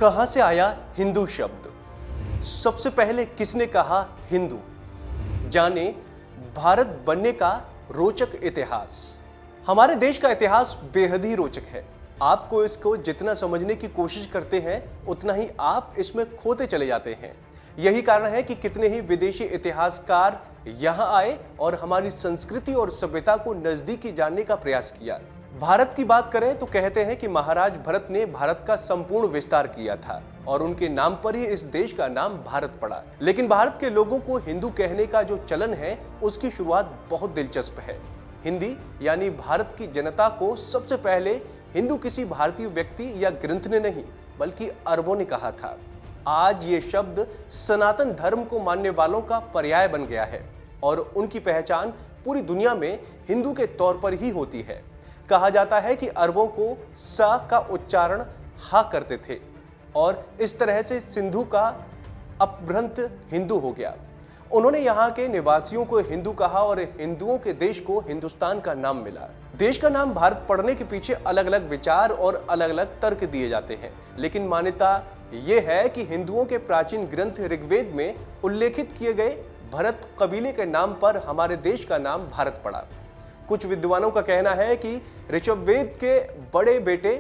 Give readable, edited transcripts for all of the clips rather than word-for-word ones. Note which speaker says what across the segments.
Speaker 1: कहां से आया हिंदू शब्द? सबसे पहले किसने कहा हिंदू? जाने भारत बनने का रोचक इतिहास। हमारे देश का इतिहास बेहद ही रोचक है। आपको इसको जितना समझने की कोशिश करते हैं उतना ही आप इसमें खोते चले जाते हैं। यही कारण है कि कितने ही विदेशी इतिहासकार यहाँ आए और हमारी संस्कृति और सभ्यता को नजदीकी जानने का प्रयास किया। भारत की बात करें तो कहते हैं कि महाराज भरत ने भारत का संपूर्ण विस्तार किया था और उनके नाम पर ही इस देश का नाम भारत पड़ा। लेकिन भारत के लोगों को हिंदू कहने का जो चलन है उसकी शुरुआत बहुत दिलचस्प है। हिंदी यानी भारत की जनता को सबसे पहले हिंदू किसी भारतीय व्यक्ति या ग्रंथ ने नहीं बल्कि अरबों ने कहा था। आज ये शब्द सनातन धर्म को मानने वालों का पर्याय बन गया है और उनकी पहचान पूरी दुनिया में हिंदू के तौर पर ही होती है। कहा जाता है कि अरबों को सा का उच्चारण हा करते थे और इस तरह से सिंधु का अपभ्रंत हिंदू हो गया। उन्होंने यहाँ के निवासियों को हिंदू कहा और हिंदुओं के देश को हिंदुस्तान का नाम मिला। देश का नाम भारत पड़ने के पीछे अलग अलग विचार और अलग अलग तर्क दिए जाते हैं, लेकिन मान्यता ये है कि हिंदुओं के प्राचीन ग्रंथ ऋग्वेद में उल्लेखित किए गए भरत कबीले के नाम पर हमारे देश का नाम भारत पड़ा। कुछ विद्वानों का कहना है कि ऋषभवेद के बड़े बेटे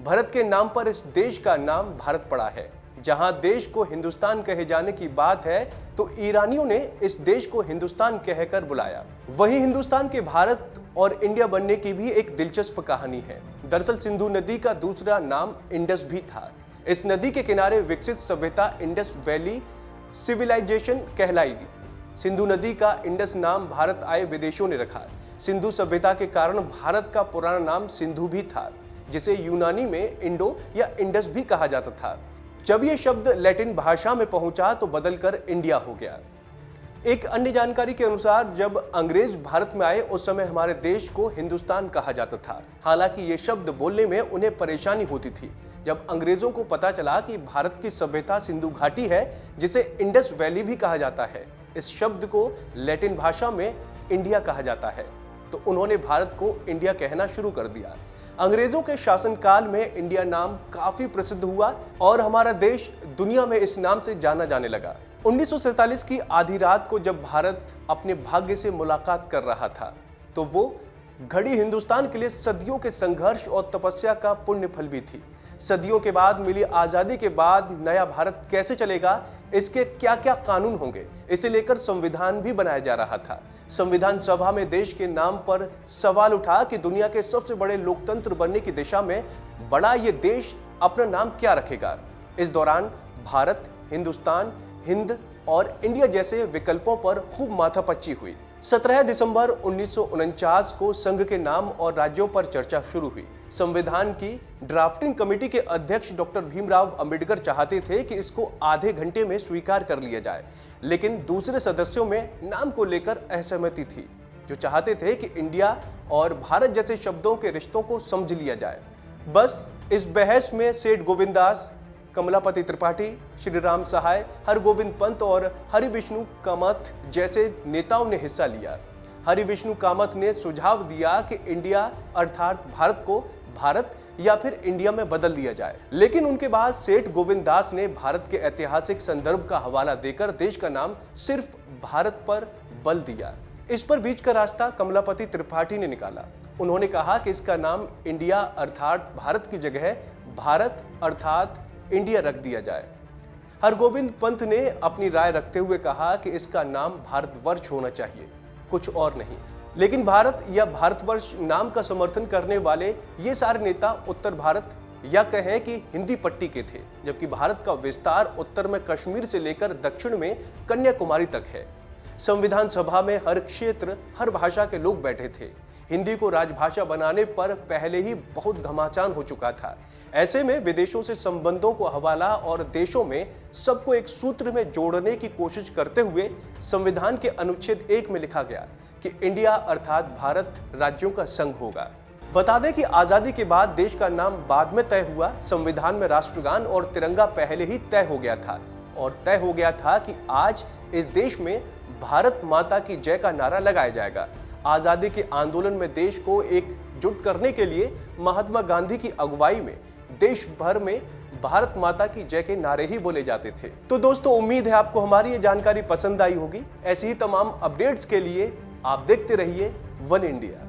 Speaker 1: भरत के नाम पर इस देश का नाम भारत पड़ा है। जहां देश को हिंदुस्तान कहे जाने की बात है तो ईरानियों ने इस देश को हिंदुस्तान कहकर बुलाया। वहीं हिंदुस्तान के भारत और इंडिया बनने की भी एक दिलचस्प कहानी है। दरअसल सिंधु नदी का दूसरा नाम इंडस भी था। इस नदी के किनारे विकसित सभ्यता इंडस वैली सिविलाइजेशन कहलाएगी। सिंधु नदी का इंडस नाम भारत आए विदेशियों ने रखा। सिंधु सभ्यता के कारण भारत का पुराना नाम सिंधु भी था, जिसे यूनानी में इंडो या इंडस भी कहा जाता था। जब यह शब्द लैटिन भाषा में पहुंचा तो बदलकर इंडिया हो गया। एक अन्य जानकारी के अनुसार जब अंग्रेज भारत में आए उस समय हमारे देश को हिंदुस्तान कहा जाता था। हालांकि ये शब्द बोलने में उन्हें परेशानी होती थी। जब अंग्रेजों को पता चला कि भारत की सभ्यता सिंधु घाटी है, जिसे इंडस वैली भी कहा जाता है, इस शब्द को लैटिन भाषा में इंडिया कहा जाता है, तो उन्होंने भारत को इंडिया कहना शुरू कर दिया। अंग्रेजों के शासनकाल में इंडिया नाम काफी प्रसिद्ध हुआ और हमारा देश दुनिया में इस नाम से जाना जाने लगा। 1947 की आधी रात को जब भारत अपने भाग्य से मुलाकात कर रहा था तो वो घड़ी हिंदुस्तान के लिए सदियों के संघर्ष और तपस्या का पुण्य फल भी थी। सदियों के बाद मिली आज़ादी के बाद नया भारत कैसे चलेगा, इसके क्या क्या कानून होंगे, इसे लेकर संविधान भी बनाया जा रहा था। संविधान सभा में देश के नाम पर सवाल उठा कि दुनिया के सबसे बड़े लोकतंत्र बनने की दिशा में बड़ा ये देश अपना नाम क्या रखेगा। इस दौरान भारत, हिंदुस्तान, हिंद और इंडिया जैसे विकल्पों पर खूब माथापच्ची हुई। 17 दिसंबर 1949 को संघ के नाम और राज्यों पर चर्चा शुरू हुई। संविधान की ड्राफ्टिंग कमेटी के अध्यक्ष डॉक्टर भीमराव अंबेडकर चाहते थे कि इसको आधे घंटे में स्वीकार कर लिया जाए, लेकिन दूसरे सदस्यों में नाम को लेकर असहमति थी, जो चाहते थे कि इंडिया और भारत जैसे शब्दों के रिश्तों को समझ लिया जाए। बस इस बहस में सेठ गोविंददास, कमलापति त्रिपाठी, श्री राम सहाय, हरगोविंद पंत और हरिविष्णु कामत जैसे नेताओं ने हिस्सा लिया। हरिविष्णु कामत ने सुझाव दिया कि इंडिया अर्थात भारत को भारत या फिर इंडिया में बदल दिया जाए, लेकिन उनके बाद सेठ गोविंददास ने भारत के ऐतिहासिक संदर्भ का हवाला देकर देश का नाम सिर्फ भारत पर बल दिया। इस पर बीच का रास्ता कमलापति त्रिपाठी ने निकाला। उन्होंने कहा कि इसका नाम इंडिया अर्थात भारत की जगह भारत अर्थात इंडिया रख दिया जाए। हरगोविंद पंत ने अपनी राय रखते हुए कहा कि इसका नाम भारतवर्ष होना चाहिए, कुछ और नहीं। लेकिन भारत या भारतवर्ष नाम का समर्थन करने वाले ये सारे नेता उत्तर भारत या कहें कि हिंदी पट्टी के थे, जबकि भारत का विस्तार उत्तर में कश्मीर से लेकर दक्षिण में कन्याकुमारी तक है। संविधान सभा में हर क्षेत्र, हर भाषा के लोग बैठे थे। हिंदी को राजभाषा बनाने पर पहले ही बहुत घमासान हो चुका था। ऐसे में विदेशों से संबंधों को हवाला और देशों में सबको एक सूत्र में जोड़ने की कोशिश करते हुए संविधान के अनुच्छेद 1 में लिखा गया कि इंडिया अर्थात भारत राज्यों का संघ होगा। बता दें कि आज़ादी के बाद देश का नाम बाद में तय हुआ। संविधान में राष्ट्रगान और तिरंगा पहले ही तय हो गया था और तय हो गया था कि आज इस देश में भारत माता की जय का नारा लगाया जाएगा। आज़ादी के आंदोलन में देश को एकजुट करने के लिए महात्मा गांधी की अगुवाई में देश भर में भारत माता की जय के नारे ही बोले जाते थे। तो दोस्तों, उम्मीद है आपको हमारी ये जानकारी पसंद आई होगी। ऐसी ही तमाम अपडेट्स के लिए आप देखते रहिए वन इंडिया।